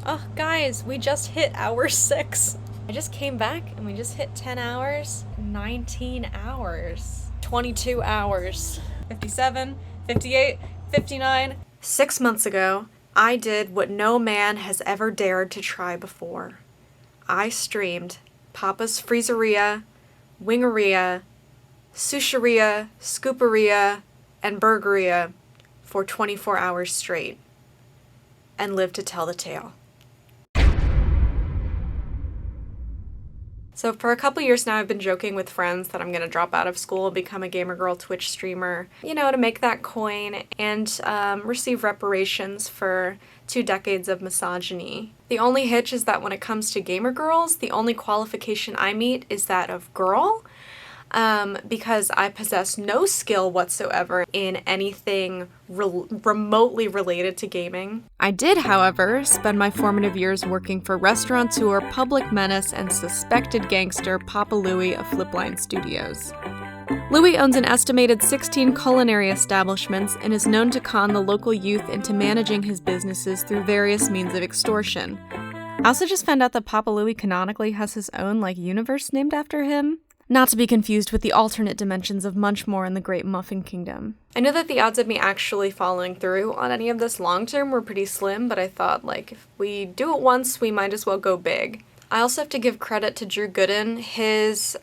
Oh, guys, we just hit hour 6. I just came back and we just hit 10 hours, 19 hours, 22 hours, 57, 58, 59. 6 months ago, I did what no man has ever dared to try before. I streamed Papa's Freezeria, Wingeria, Sushiria, Scooperia, and Burgeria for 24 hours straight, and lived to tell the tale. So for a couple years now, I've been joking with friends that I'm gonna drop out of school, become a gamer girl Twitch streamer, you know, to make that coin and receive reparations for 2 decades of misogyny. The only hitch is that when it comes to gamer girls, the only qualification I meet is that of girl, because I possess no skill whatsoever in anything remotely related to gaming. I did, however, spend my formative years working for restaurateur, public menace, and suspected gangster Papa Louie of Flipline Studios. Louie owns an estimated 16 culinary establishments and is known to con the local youth into managing his businesses through various means of extortion. I also just found out that Papa Louie canonically has his own, universe named after him. Not to be confused with the alternate dimensions of Munchmore and the Great Muffin Kingdom. I know that the odds of me actually following through on any of this long term were pretty slim, but I thought, if we do it once, we might as well go big. I also have to give credit to Drew Gooden. His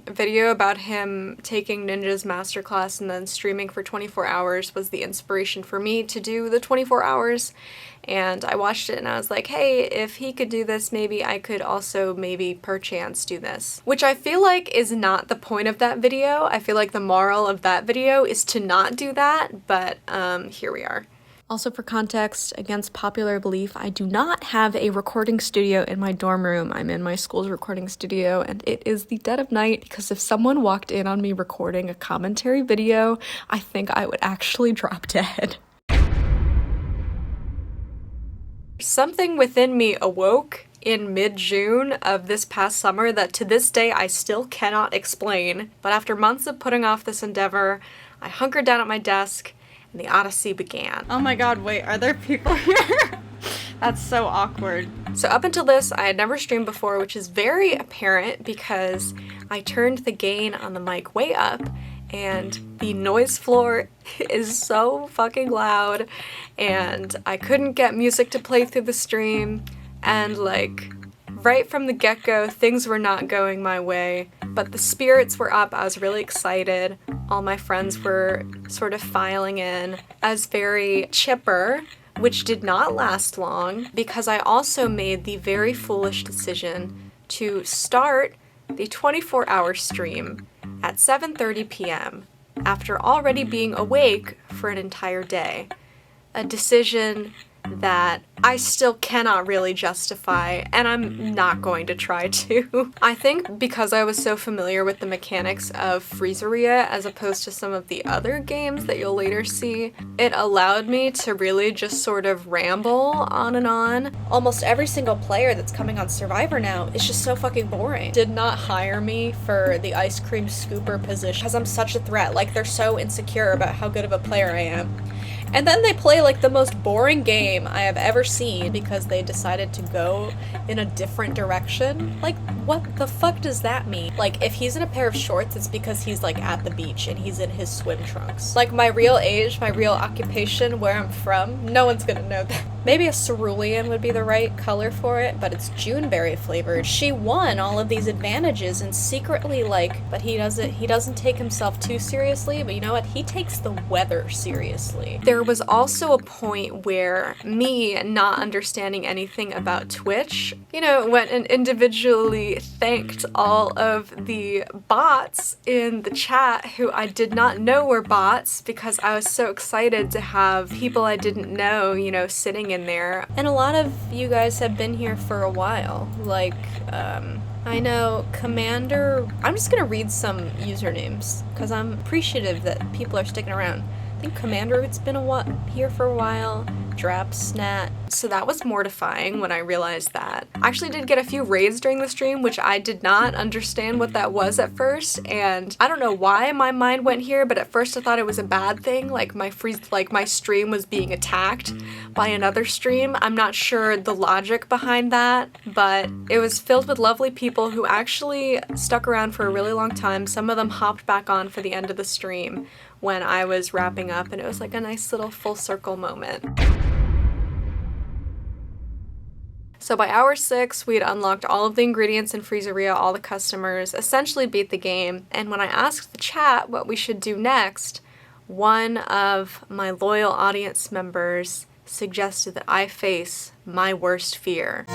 video about him taking Ninja's masterclass and then streaming for 24 hours was the inspiration for me to do the 24 hours. And I watched it and I was like, hey, if he could do this, maybe I could also perchance do this. Which I feel like is not the point of that video. I feel like the moral of that video is to not do that, but here we are. Also, for context, against popular belief, I do not have a recording studio in my dorm room. I'm in my school's recording studio, and it is the dead of night because if someone walked in on me recording a commentary video, I think I would actually drop dead. Something within me awoke in mid-June of this past summer that to this day I still cannot explain, but after months of putting off this endeavor, I hunkered down at my desk and the odyssey began. Oh my god, wait, are there people here? That's so awkward. So up until this, I had never streamed before, which is very apparent because I turned the gain on the mic way up and the noise floor is so fucking loud and I couldn't get music to play through the stream and right from the get-go, things were not going my way, but the spirits were up. I was really excited. All my friends were sort of filing in. I was very chipper, which did not last long because I also made the very foolish decision to start the 24-hour stream at 7:30 p.m. after already being awake for an entire day. A decision that I still cannot really justify, and I'm not going to try to. I think because I was so familiar with the mechanics of Freezeria as opposed to some of the other games that you'll later see, it allowed me to really just sort of ramble on and on. Almost every single player that's coming on Survivor now is just so fucking boring. Did not hire me for the ice cream scooper position because I'm such a threat. They're so insecure about how good of a player I am. And then they play the most boring game I have ever seen because they decided to go in a different direction. What the fuck does that mean? If he's in a pair of shorts, it's because he's at the beach and he's in his swim trunks. My real age, my real occupation, where I'm from, no one's gonna know that. Maybe a cerulean would be the right color for it, but it's Juneberry flavored. She won all of these advantages and secretly but he doesn't take himself too seriously, but you know what? He takes the weather seriously. There was also a point where me not understanding anything about Twitch, went and individually thanked all of the bots in the chat who I did not know were bots because I was so excited to have people I didn't know, sitting in there. And a lot of you guys have been here for a while. I know Commander, I'm just gonna read some usernames because I'm appreciative that people are sticking around. I think Commander, it's been here for a while. drop snat. So that was mortifying when I realized that. I actually did get a few raids during the stream, which I did not understand what that was at first, and I don't know why my mind went here, but at first I thought it was a bad thing, like my stream was being attacked by another stream. I'm not sure the logic behind that, but it was filled with lovely people who actually stuck around for a really long time. Some of them hopped back on for the end of the stream when I was wrapping up, and it was like a nice little full circle moment. So by hour 6, we had unlocked all of the ingredients in Freezeria, all the customers, essentially beat the game, and when I asked the chat what we should do next, one of my loyal audience members suggested that I face my worst fear.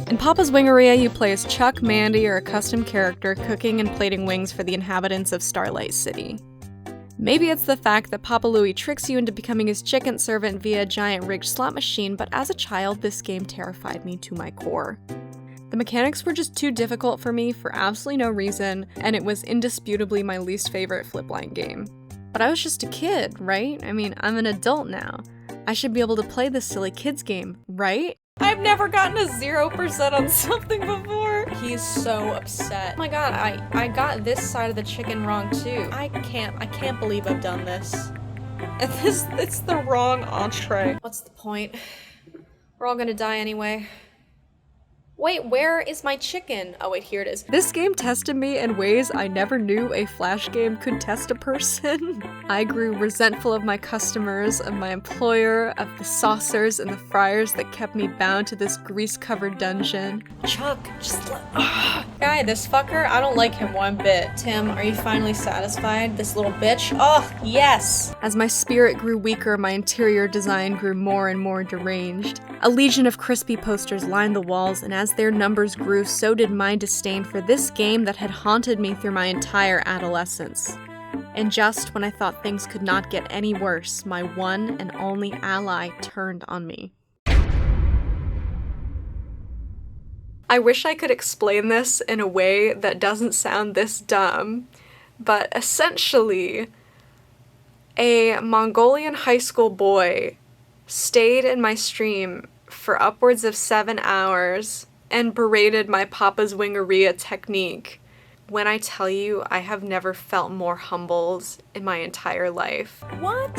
In Papa's Wingeria, you play as Chuck, Mandy, or a custom character cooking and plating wings for the inhabitants of Starlight City. Maybe it's the fact that Papa Louie tricks you into becoming his chicken servant via a giant rigged slot machine, but as a child, this game terrified me to my core. The mechanics were just too difficult for me for absolutely no reason, and it was indisputably my least favorite flipline game. But I was just a kid, right? I mean, I'm an adult now. I should be able to play this silly kids game, right? I've never gotten a 0% on something before. He's so upset. Oh my god, I got this side of the chicken wrong too. I can't believe I've done this. And it's the wrong entree. What's the point? We're all gonna die anyway. Wait, where is my chicken? Oh wait, here it is. This game tested me in ways I never knew a Flash game could test a person. I grew resentful of my customers, of my employer, of the saucers and the fryers that kept me bound to this grease-covered dungeon. Chuck, just let— Guy, this fucker, I don't like him one bit. Tim, are you finally satisfied? This little bitch? Oh, yes! As my spirit grew weaker, my interior design grew more and more deranged. A legion of crispy posters lined the walls, and as their numbers grew, so did my disdain for this game that had haunted me through my entire adolescence. And just when I thought things could not get any worse, my one and only ally turned on me. I wish I could explain this in a way that doesn't sound this dumb, but essentially, a Mongolian high school boy stayed in my stream for upwards of 7 hours and berated my Papa's Wingeria technique. When I tell you, I have never felt more humbled in my entire life. What?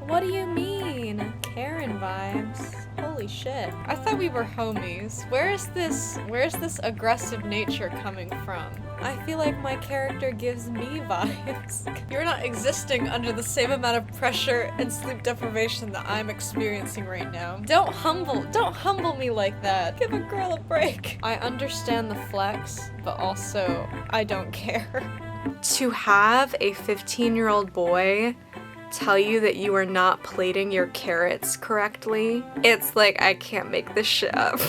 What do you mean? Karen vibes? Holy shit. I thought we were homies. Where's this aggressive nature coming from? I feel like my character gives me vibes. You're not existing under the same amount of pressure and sleep deprivation that I'm experiencing right now. Don't humble me like that. Give a girl a break. I understand the flex, but also, I don't care. To have a 15-year-old boy tell you that you are not plating your carrots correctly, it's like, I can't make this shit up.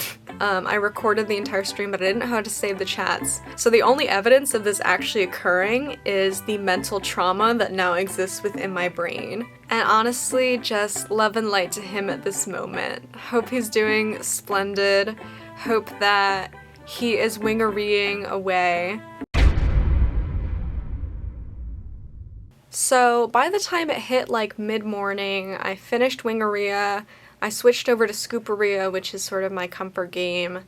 I recorded the entire stream, but I didn't know how to save the chats. So the only evidence of this actually occurring is the mental trauma that now exists within my brain. And honestly, just love and light to him at this moment. Hope he's doing splendid. Hope that he is wingerying away. So by the time it hit like mid-morning, I finished Wingeria, I switched over to Scooperia, which is sort of my comfort game,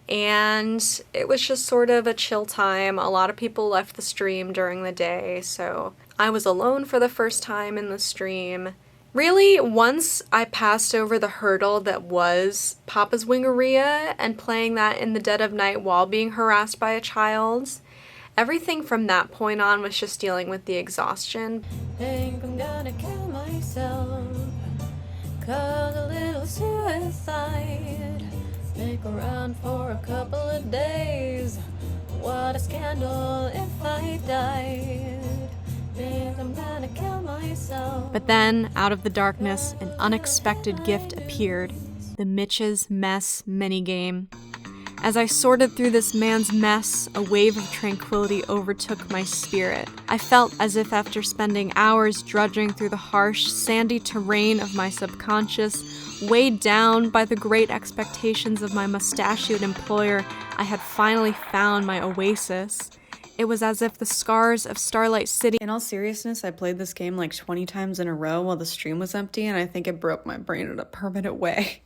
and it was just sort of a chill time. A lot of people left the stream during the day, so I was alone for the first time in the stream. Really, once I passed over the hurdle that was Papa's Wingeria and playing that in the dead of night while being harassed by a child, everything from that point on was just dealing with the exhaustion. Think I'm gonna kill myself, cause a little suicide. Stick around for a couple of days. What a scandal if I died. Think I'm gonna kill myself. But then, out of the darkness, an unexpected gift appeared. The Mitch's Mess minigame. As I sorted through this man's mess, a wave of tranquility overtook my spirit. I felt as if after spending hours drudging through the harsh, sandy terrain of my subconscious, weighed down by the great expectations of my mustachioed employer, I had finally found my oasis. It was as if the scars of Starlight City— In all seriousness, I played this game like 20 times in a row while the stream was empty, and I think it broke my brain in a permanent way.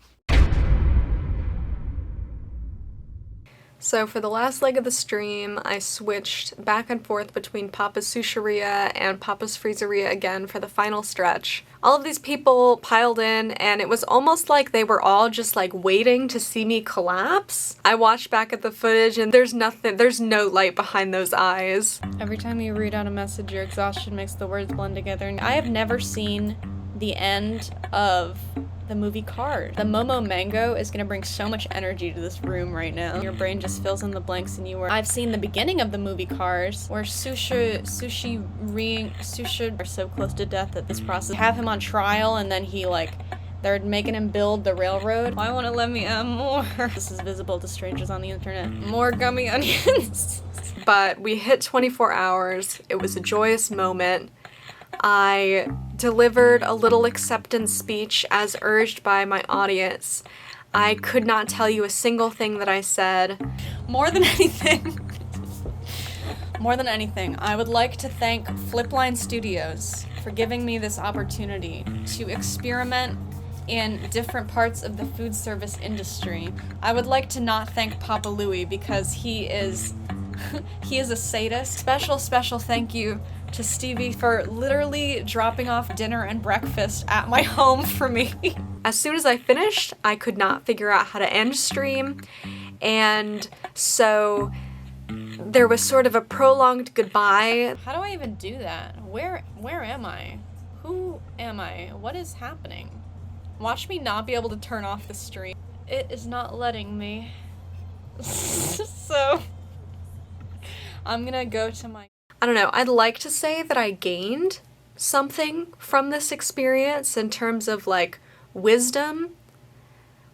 So for the last leg of the stream, I switched back and forth between Papa's Sushiria and Papa's Freezeria again for the final stretch. All of these people piled in, and it was almost like they were all just like waiting to see me collapse. I watched back at the footage and there's no light behind those eyes. Every time you read out a message, your exhaustion makes the words blend together. And I have never seen the end of the movie Cars. The Momo Mango is gonna bring so much energy to this room right now. Your brain just fills in the blanks and you were— I've seen the beginning of the movie Cars, where Sushi are so close to death at this process. Have him on trial and then they're making him build the railroad. Why won't it let me add more? This is visible to strangers on the internet. More gummy onions. But we hit 24 hours. It was a joyous moment. I delivered a little acceptance speech as urged by my audience. I could not tell you a single thing that I said. More than anything, I would like to thank Flipline Studios for giving me this opportunity to experiment in different parts of the food service industry. I would like to not thank Papa Louie because he is a sadist. Special thank you to Stevie for literally dropping off dinner and breakfast at my home for me. As soon as I finished, I could not figure out how to end stream, and so there was sort of a prolonged goodbye. How do I even do that? Where am I? Who am I? What is happening? Watch me not be able to turn off the stream. It is not letting me. So I'm gonna go to my— I don't know, I'd like to say that I gained something from this experience in terms of like wisdom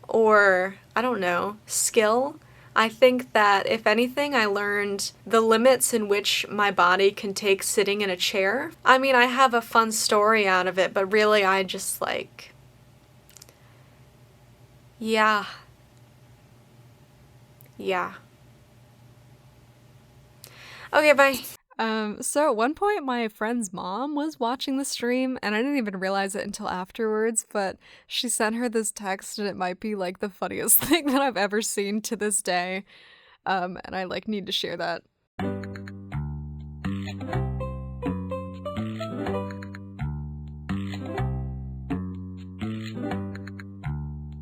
or, I don't know, skill. I think that if anything, I learned the limits in which my body can take sitting in a chair. I mean, I have a fun story out of it, but really I just like, yeah. Okay, bye. So at one point my friend's mom was watching the stream and I didn't even realize it until afterwards, but she sent her this text and it might be like the funniest thing that I've ever seen to this day. And I like need to share that.